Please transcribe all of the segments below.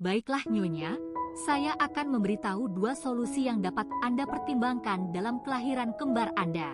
Baiklah Nyonya, saya akan memberitahu dua solusi yang dapat Anda pertimbangkan dalam kelahiran kembar Anda.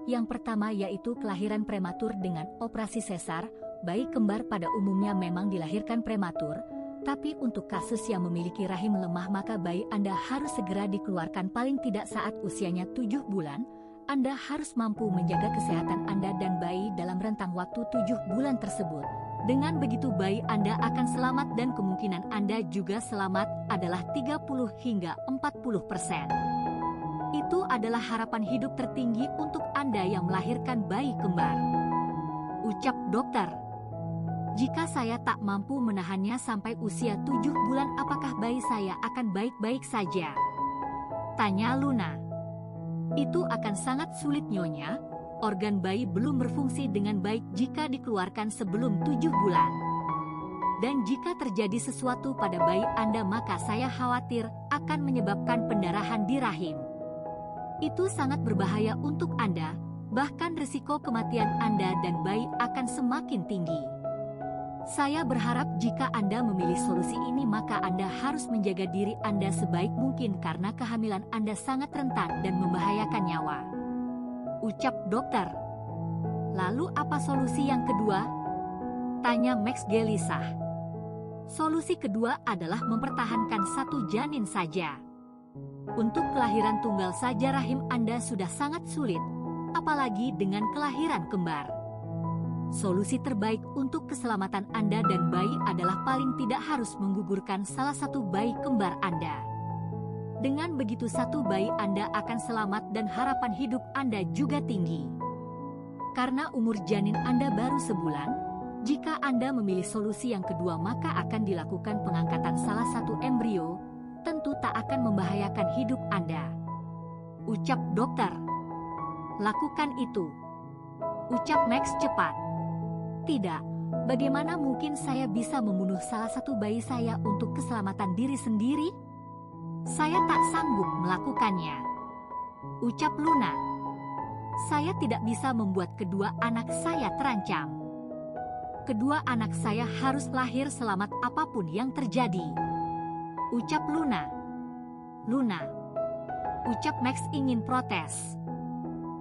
Yang pertama yaitu kelahiran prematur dengan operasi sesar. Bayi kembar pada umumnya memang dilahirkan prematur, tapi untuk kasus yang memiliki rahim lemah maka bayi Anda harus segera dikeluarkan paling tidak saat usianya 7 bulan. Anda harus mampu menjaga kesehatan Anda dan bayi dalam rentang waktu 7 bulan tersebut. Dengan begitu bayi Anda akan selamat dan kemungkinan Anda juga selamat adalah 30 hingga 40%. Itu adalah harapan hidup tertinggi untuk Anda yang melahirkan bayi kembar. Ucap dokter. Jika saya tak mampu menahannya sampai usia 7 bulan, apakah bayi saya akan baik-baik saja? Tanya Luna. Itu akan sangat sulit Nyonya. Organ bayi belum berfungsi dengan baik jika dikeluarkan sebelum 7 bulan. Dan jika terjadi sesuatu pada bayi Anda maka saya khawatir akan menyebabkan pendarahan di rahim. Itu sangat berbahaya untuk Anda, bahkan risiko kematian Anda dan bayi akan semakin tinggi. Saya berharap jika Anda memilih solusi ini maka Anda harus menjaga diri Anda sebaik mungkin karena kehamilan Anda sangat rentan dan membahayakan nyawa. Ucap dokter. Lalu apa solusi yang kedua? Tanya Max gelisah. Solusi kedua adalah mempertahankan satu janin saja. Untuk kelahiran tunggal saja rahim Anda sudah sangat sulit, apalagi dengan kelahiran kembar. Solusi terbaik untuk keselamatan Anda dan bayi adalah paling tidak harus menggugurkan salah satu bayi kembar Anda. Dengan begitu satu bayi Anda akan selamat dan harapan hidup Anda juga tinggi. Karena umur janin Anda baru sebulan, jika Anda memilih solusi yang kedua maka akan dilakukan pengangkatan salah satu embrio, tentu tak akan membahayakan hidup Anda. Ucap dokter. Lakukan itu. Ucap Max cepat. Tidak, bagaimana mungkin saya bisa membunuh salah satu bayi saya untuk keselamatan diri sendiri? Saya tak sanggup melakukannya. Ucap Luna. Saya tidak bisa membuat kedua anak saya terancam. Kedua anak saya harus lahir selamat apapun yang terjadi. Ucap Luna. Luna. Ucap Max ingin protes.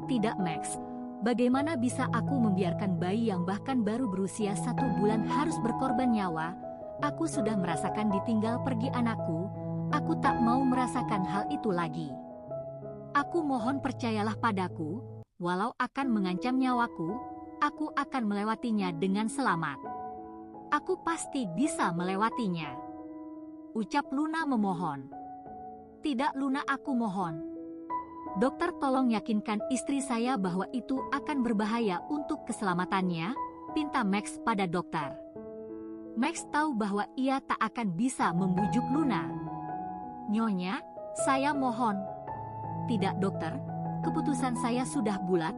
Tidak Max. Bagaimana bisa aku membiarkan bayi yang bahkan baru berusia 1 bulan harus berkorban nyawa? Aku sudah merasakan ditinggal pergi anakku. Aku tak mau merasakan hal itu lagi. Aku mohon percayalah padaku, walau akan mengancam nyawaku, aku akan melewatinya dengan selamat. Aku pasti bisa melewatinya. Ucap Luna memohon. Tidak Luna, aku mohon. Dokter tolong yakinkan istri saya bahwa itu akan berbahaya untuk keselamatannya, pinta Max pada dokter. Max tahu bahwa ia tak akan bisa membujuk Luna. Nyonya, saya mohon. Tidak dokter, keputusan saya sudah bulat.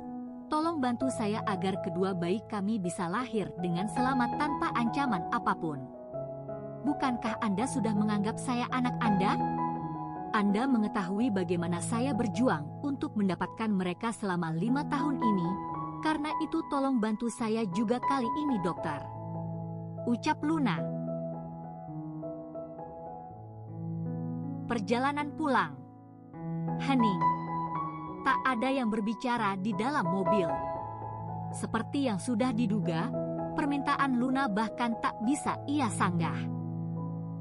Tolong bantu saya agar kedua bayi kami bisa lahir dengan selamat tanpa ancaman apapun. Bukankah Anda sudah menganggap saya anak Anda? Anda mengetahui bagaimana saya berjuang untuk mendapatkan mereka selama 5 tahun ini, karena itu tolong bantu saya juga kali ini dokter. Ucap Luna. Perjalanan pulang. Hening. Tak ada yang berbicara di dalam mobil. Seperti yang sudah diduga, permintaan Luna bahkan tak bisa ia sanggah.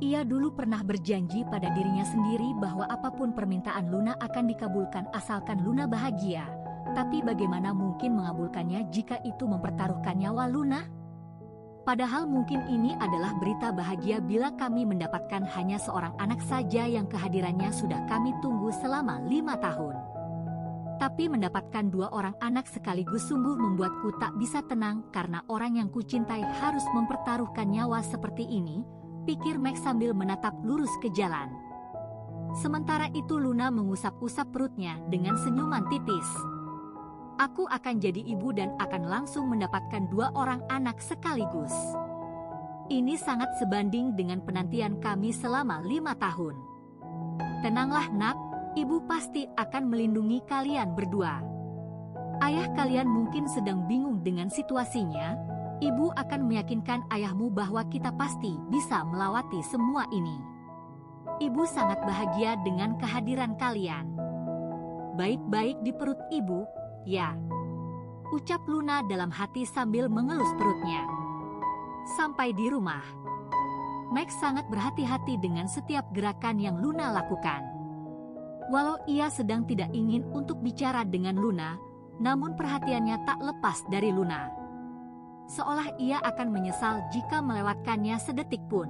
Ia dulu pernah berjanji pada dirinya sendiri bahwa apapun permintaan Luna akan dikabulkan asalkan Luna bahagia. Tapi bagaimana mungkin mengabulkannya jika itu mempertaruhkan nyawa Luna? Padahal mungkin ini adalah berita bahagia bila kami mendapatkan hanya seorang anak saja yang kehadirannya sudah kami tunggu selama 5 tahun. Tapi mendapatkan 2 orang anak sekaligus sungguh membuatku tak bisa tenang karena orang yang kucintai harus mempertaruhkan nyawa seperti ini, pikir Max sambil menatap lurus ke jalan. Sementara itu Luna mengusap-usap perutnya dengan senyuman tipis. Aku akan jadi ibu dan akan langsung mendapatkan 2 orang anak sekaligus. Ini sangat sebanding dengan penantian kami selama 5 tahun. Tenanglah nak, ibu pasti akan melindungi kalian berdua. Ayah kalian mungkin sedang bingung dengan situasinya, Ibu akan meyakinkan ayahmu bahwa kita pasti bisa melewati semua ini. Ibu sangat bahagia dengan kehadiran kalian. Baik-baik di perut ibu, ya. Ucap Luna dalam hati sambil mengelus perutnya. Sampai di rumah, Max sangat berhati-hati dengan setiap gerakan yang Luna lakukan. Walau ia sedang tidak ingin untuk bicara dengan Luna, namun perhatiannya tak lepas dari Luna. Seolah ia akan menyesal jika melewatkannya sedetik pun.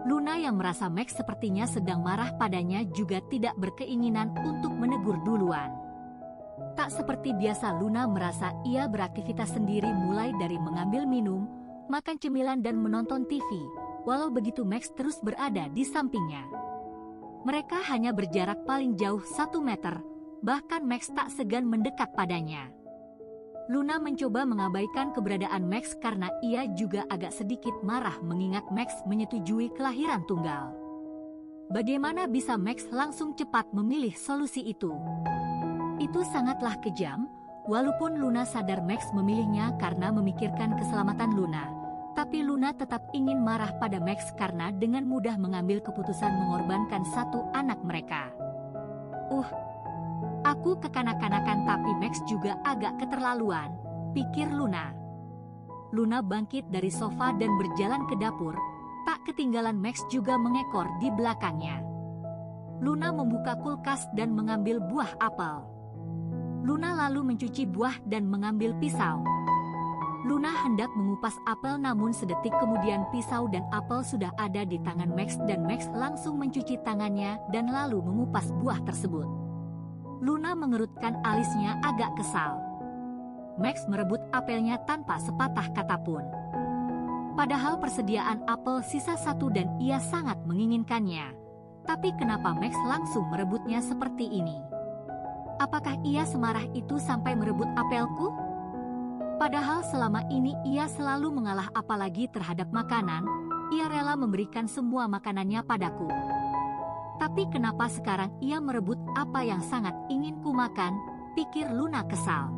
Luna yang merasa Max sepertinya sedang marah padanya juga tidak berkeinginan untuk menegur duluan. Tak seperti biasa, Luna merasa ia beraktivitas sendiri, mulai dari mengambil minum, makan cemilan dan menonton TV, walau begitu Max terus berada di sampingnya. Mereka hanya berjarak paling jauh 1 meter, bahkan Max tak segan mendekat padanya. Luna mencoba mengabaikan keberadaan Max karena ia juga agak sedikit marah mengingat Max menyetujui kelahiran tunggal. Bagaimana bisa Max langsung cepat memilih solusi itu? Itu sangatlah kejam, walaupun Luna sadar Max memilihnya karena memikirkan keselamatan Luna. Tapi Luna tetap ingin marah pada Max karena dengan mudah mengambil keputusan mengorbankan satu anak mereka. Aku kekanak-kanakan tapi Max juga agak keterlaluan, pikir Luna. Luna bangkit dari sofa dan berjalan ke dapur, tak ketinggalan Max juga mengekor di belakangnya. Luna membuka kulkas dan mengambil buah apel. Luna lalu mencuci buah dan mengambil pisau. Luna hendak mengupas apel, namun sedetik kemudian pisau dan apel sudah ada di tangan Max dan Max langsung mencuci tangannya dan lalu mengupas buah tersebut. Luna mengerutkan alisnya agak kesal. Max merebut apelnya tanpa sepatah kata pun. Padahal persediaan apel sisa 1 dan ia sangat menginginkannya. Tapi kenapa Max langsung merebutnya seperti ini? Apakah ia semarah itu sampai merebut apelku? Padahal selama ini ia selalu mengalah, apalagi terhadap makanan. Ia rela memberikan semua makanannya padaku. Tapi kenapa sekarang ia merebut apa yang sangat ingin ku makan, pikir Luna kesal.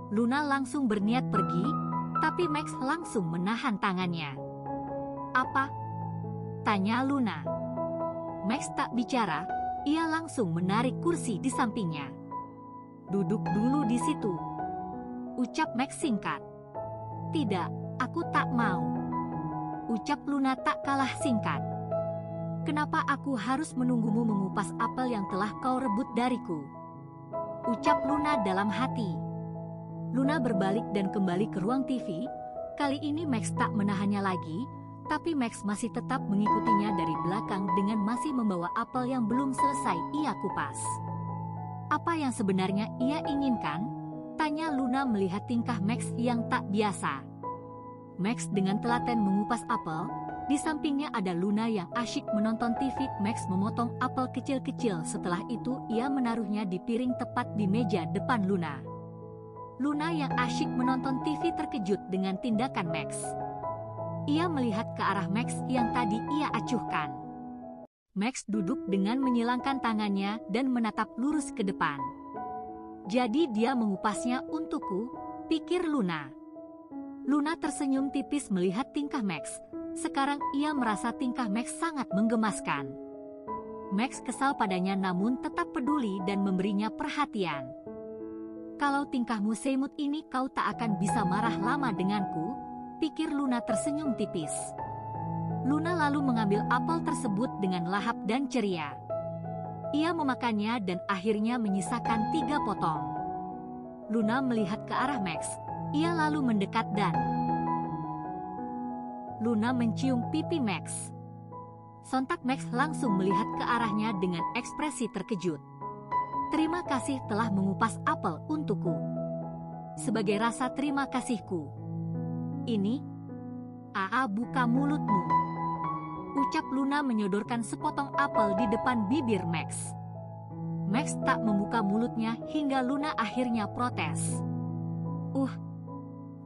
Luna langsung berniat pergi, tapi Max langsung menahan tangannya. Apa? Tanya Luna. Max tak bicara, ia langsung menarik kursi di sampingnya. Duduk dulu di situ, ucap Max singkat. Tidak, aku tak mau, ucap Luna tak kalah singkat. Kenapa aku harus menunggumu mengupas apel yang telah kau rebut dariku? Ucap Luna dalam hati. Luna berbalik dan kembali ke ruang TV. Kali ini Max tak menahannya lagi, tapi Max masih tetap mengikutinya dari belakang dengan masih membawa apel yang belum selesai ia kupas. Apa yang sebenarnya ia inginkan? Tanya Luna melihat tingkah Max yang tak biasa. Max dengan telaten mengupas apel. Di sampingnya ada Luna yang asyik menonton TV. Max memotong apel kecil-kecil, setelah itu ia menaruhnya di piring tepat di meja depan Luna. Luna yang asyik menonton TV terkejut dengan tindakan Max. Ia melihat ke arah Max yang tadi ia acuhkan. Max duduk dengan menyilangkan tangannya dan menatap lurus ke depan. Jadi dia mengupasnya untukku, pikir Luna. Luna tersenyum tipis melihat tingkah Max. Sekarang ia merasa tingkah Max sangat menggemaskan. Max kesal padanya namun tetap peduli dan memberinya perhatian. Kalau tingkahmu semut ini kau tak akan bisa marah lama denganku, pikir Luna tersenyum tipis. Luna lalu mengambil apel tersebut dengan lahap dan ceria. Ia memakannya dan akhirnya menyisakan 3 potong. Luna melihat ke arah Max. Ia lalu mendekat dan Luna mencium pipi Max. Sontak Max langsung melihat ke arahnya dengan ekspresi terkejut. Terima kasih telah mengupas apel untukku. Sebagai rasa terima kasihku. Ini, buka mulutmu, ucap Luna menyodorkan sepotong apel di depan bibir Max. Max tak membuka mulutnya hingga Luna akhirnya protes.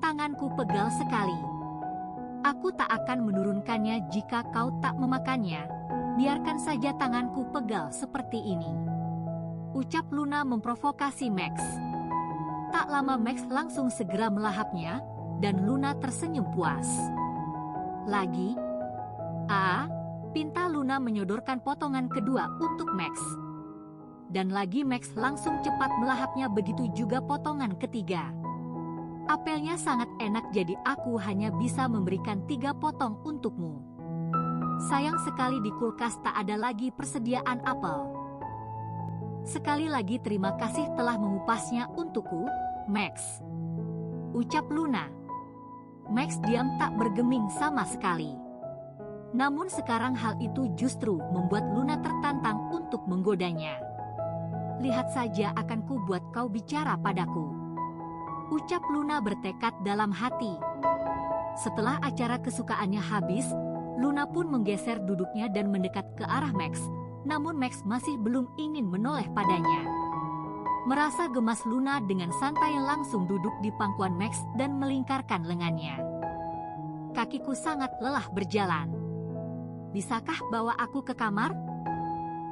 Tanganku pegal sekali. Aku tak akan menurunkannya jika kau tak memakannya. Biarkan saja tanganku pegal seperti ini, ucap Luna memprovokasi Max. Tak lama Max langsung segera melahapnya. dan Luna tersenyum puas. Lagi? Pinta Luna menyodorkan potongan kedua untuk Max. Dan lagi Max langsung cepat melahapnya, begitu juga potongan ketiga. Apelnya sangat enak, jadi aku hanya bisa memberikan 3 potong untukmu. Sayang sekali di kulkas tak ada lagi persediaan apel. Sekali lagi terima kasih telah mengupasnya untukku, Max, ucap Luna. Max diam tak bergeming sama sekali. Namun sekarang hal itu justru membuat Luna tertantang untuk menggodanya. Lihat saja, akan ku buat kau bicara padaku, ucap Luna bertekad dalam hati. Setelah acara kesukaannya habis, Luna pun menggeser duduknya dan mendekat ke arah Max. Namun Max masih belum ingin menoleh padanya. Merasa gemas, Luna dengan santai langsung duduk di pangkuan Max dan melingkarkan lengannya. Kakiku sangat lelah berjalan. Bisakah bawa aku ke kamar?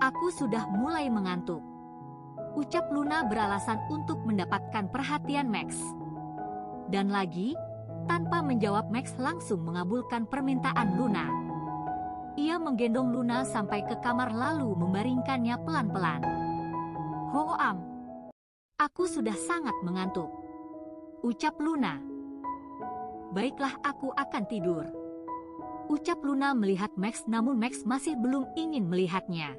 Aku sudah mulai mengantuk, ucap Luna beralasan untuk mendapatkan perhatian Max. Dan lagi, tanpa menjawab, Max langsung mengabulkan permintaan Luna. Ia menggendong Luna sampai ke kamar lalu membaringkannya pelan-pelan. Hoam, aku sudah sangat mengantuk, ucap Luna. Baiklah, aku akan tidur, ucap Luna melihat Max, namun Max masih belum ingin melihatnya.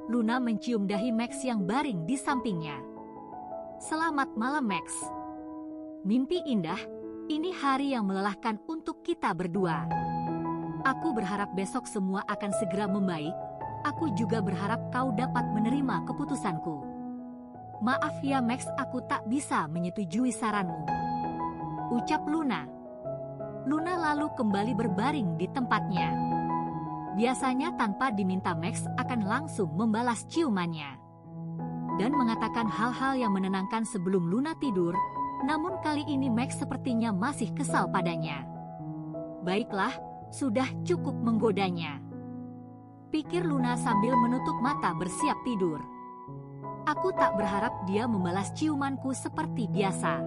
Luna mencium dahi Max yang baring di sampingnya. Selamat malam, Max. Mimpi indah, ini hari yang melelahkan untuk kita berdua. Aku berharap besok semua akan segera membaik. Aku juga berharap kau dapat menerima keputusanku. Maaf ya Max, aku tak bisa menyetujui saranmu, ucap Luna. Luna lalu kembali berbaring di tempatnya. Biasanya tanpa diminta, Max akan langsung membalas ciumannya dan mengatakan hal-hal yang menenangkan sebelum Luna tidur. Namun kali ini Max sepertinya masih kesal padanya. Baiklah, sudah cukup menggodanya, pikir Luna sambil menutup mata bersiap tidur. Aku tak berharap dia membalas ciumanku seperti biasa.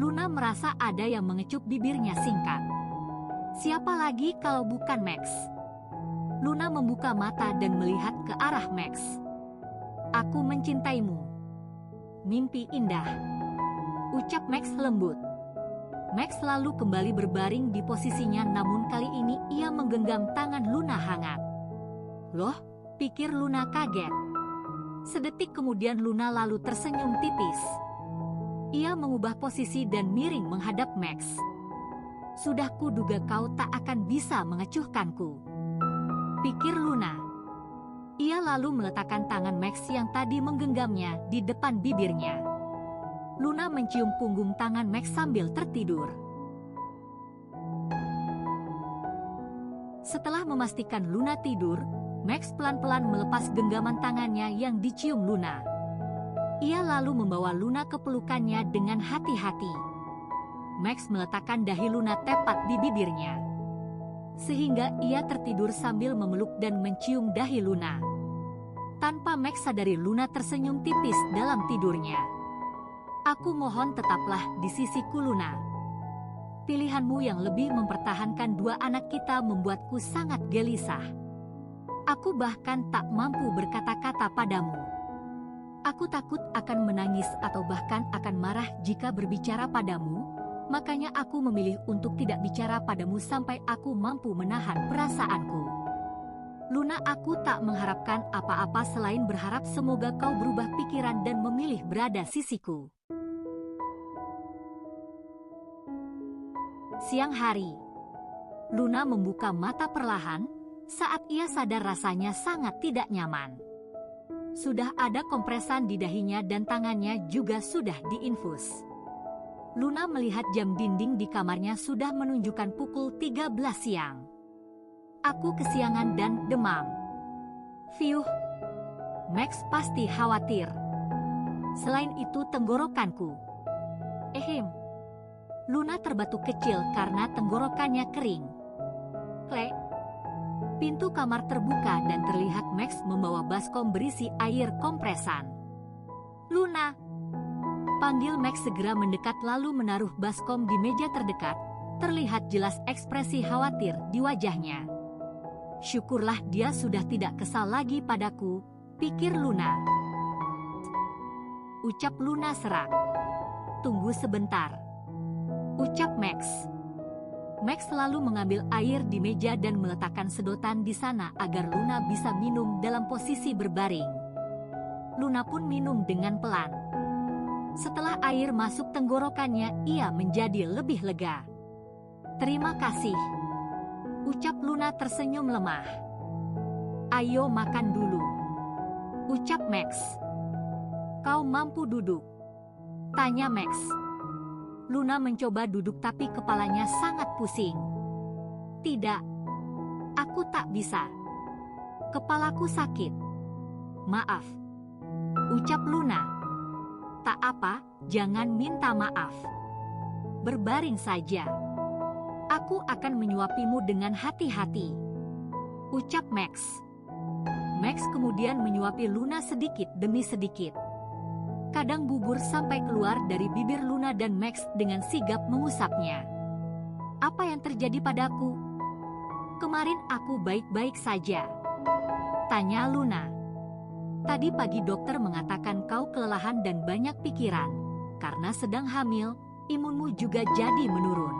Luna merasa ada yang mengecup bibirnya singkat. Siapa lagi kalau bukan Max? Luna membuka mata dan melihat ke arah Max. Aku mencintaimu. Mimpi indah, ucap Max lembut. Max lalu kembali berbaring di posisinya, namun kali ini ia menggenggam tangan Luna hangat. Loh, pikir Luna kaget. Sedetik kemudian Luna lalu tersenyum tipis. Ia mengubah posisi dan miring menghadap Max. Sudah kuduga kau tak akan bisa mengecuhkanku, pikir Luna. Ia lalu meletakkan tangan Max yang tadi menggenggamnya di depan bibirnya. Luna mencium punggung tangan Max sambil tertidur. Setelah memastikan Luna tidur, Max pelan-pelan melepas genggaman tangannya yang dicium Luna. Ia lalu membawa Luna ke pelukannya dengan hati-hati. Max meletakkan dahi Luna tepat di bibirnya, sehingga ia tertidur sambil memeluk dan mencium dahi Luna. Tanpa Max sadari, Luna tersenyum tipis dalam tidurnya. Aku mohon tetaplah di sisiku, Luna. Pilihanmu yang lebih mempertahankan 2 anak kita membuatku sangat gelisah. Aku bahkan tak mampu berkata-kata padamu. Aku takut akan menangis atau bahkan akan marah jika berbicara padamu, makanya aku memilih untuk tidak bicara padamu sampai aku mampu menahan perasaanku. Luna, aku tak mengharapkan apa-apa selain berharap semoga kau berubah pikiran dan memilih berada sisiku. Siang hari, Luna membuka mata perlahan saat ia sadar rasanya sangat tidak nyaman. Sudah ada kompresan di dahinya dan tangannya juga sudah diinfus. Luna melihat jam dinding di kamarnya sudah menunjukkan pukul 13 siang. Aku kesiangan dan demam. Fiuh, Max pasti khawatir. Selain itu tenggorokanku. Luna terbatuk kecil karena tenggorokannya kering. Klek. Pintu kamar terbuka dan terlihat Max membawa baskom berisi air kompresan. Luna, Panggil Max segera mendekat lalu menaruh baskom di meja terdekat. Terlihat jelas ekspresi khawatir di wajahnya. Syukurlah dia sudah tidak kesal lagi padaku, pikir Luna. Ucap Luna serak. Tunggu sebentar, ucap Max. Max lalu mengambil air di meja dan meletakkan sedotan di sana agar Luna bisa minum dalam posisi berbaring. Luna pun minum dengan pelan. Setelah air masuk tenggorokannya, ia menjadi lebih lega. Terima kasih, ucap Luna tersenyum lemah. Ayo makan dulu, ucap Max. Kau mampu duduk? Tanya Max. Luna mencoba duduk tapi kepalanya sangat pusing. Tidak, aku tak bisa. Kepalaku sakit. Maaf, ucap Luna. Tak apa, jangan minta maaf. Berbaring saja. Aku akan menyuapimu dengan hati-hati, ucap Max. Max kemudian menyuapi Luna sedikit demi sedikit. Kadang bubur sampai keluar dari bibir Luna dan Max dengan sigap mengusapnya. Apa yang terjadi padaku? Kemarin aku baik-baik saja, tanya Luna. Tadi pagi dokter mengatakan kau kelelahan dan banyak pikiran. Karena sedang hamil, imunmu juga jadi menurun,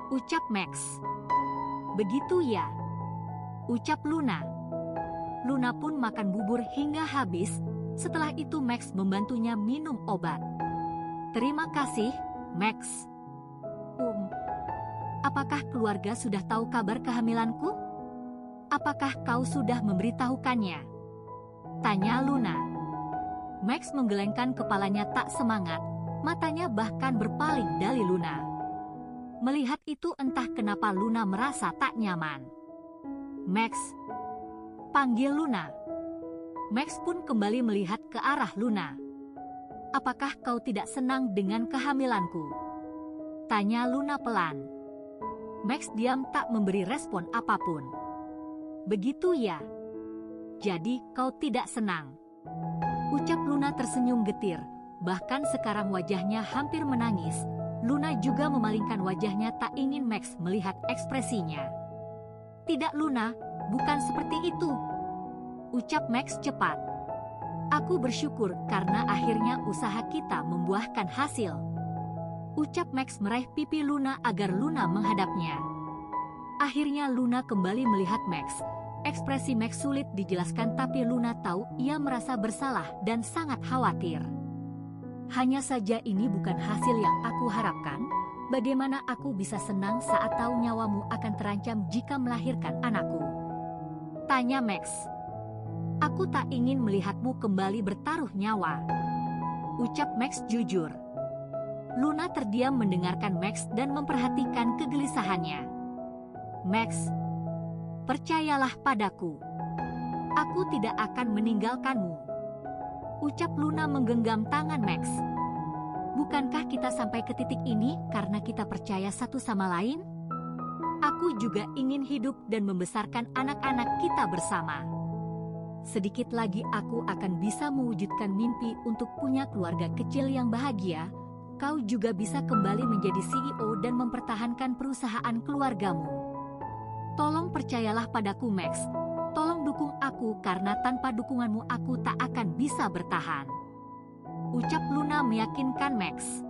ucap Max. Begitu ya, ucap Luna. Luna pun makan bubur hingga habis. Setelah itu Max membantunya minum obat. Terima kasih, Max. Apakah keluarga sudah tahu kabar kehamilanku? Apakah kau sudah memberitahukannya? Tanya Luna. Max menggelengkan kepalanya tak semangat, matanya bahkan berpaling dari Luna. Melihat itu entah kenapa Luna merasa tak nyaman. Max, panggil Luna. Max pun kembali melihat ke arah Luna. Apakah kau tidak senang dengan kehamilanku? Tanya Luna pelan. Max diam tak memberi respon apapun. Begitu ya? Jadi kau tidak senang? Ucap Luna tersenyum getir. Bahkan sekarang wajahnya hampir menangis. Luna juga memalingkan wajahnya tak ingin Max melihat ekspresinya. Tidak Luna, bukan seperti itu, ucap Max cepat. Aku bersyukur karena akhirnya usaha kita membuahkan hasil, ucap Max meraih pipi Luna agar Luna menghadapnya. Akhirnya Luna kembali melihat Max. Ekspresi Max sulit dijelaskan tapi Luna tahu ia merasa bersalah dan sangat khawatir. Hanya saja ini bukan hasil yang aku harapkan. Bagaimana aku bisa senang saat tahu nyawamu akan terancam jika melahirkan anakku? Tanya Max. Aku tak ingin melihatmu kembali bertaruh nyawa, ucap Max jujur. Luna terdiam mendengarkan Max dan memperhatikan kegelisahannya. Max, percayalah padaku. Aku tidak akan meninggalkanmu, ucap Luna menggenggam tangan Max. Bukankah kita sampai ke titik ini karena kita percaya satu sama lain? Aku juga ingin hidup dan membesarkan anak-anak kita bersama. Sedikit lagi aku akan bisa mewujudkan mimpi untuk punya keluarga kecil yang bahagia. Kau juga bisa kembali menjadi CEO dan mempertahankan perusahaan keluargamu. Tolong percayalah padaku Max. Tolong dukung aku karena tanpa dukunganmu aku tak akan bisa bertahan, ucap Luna meyakinkan Max.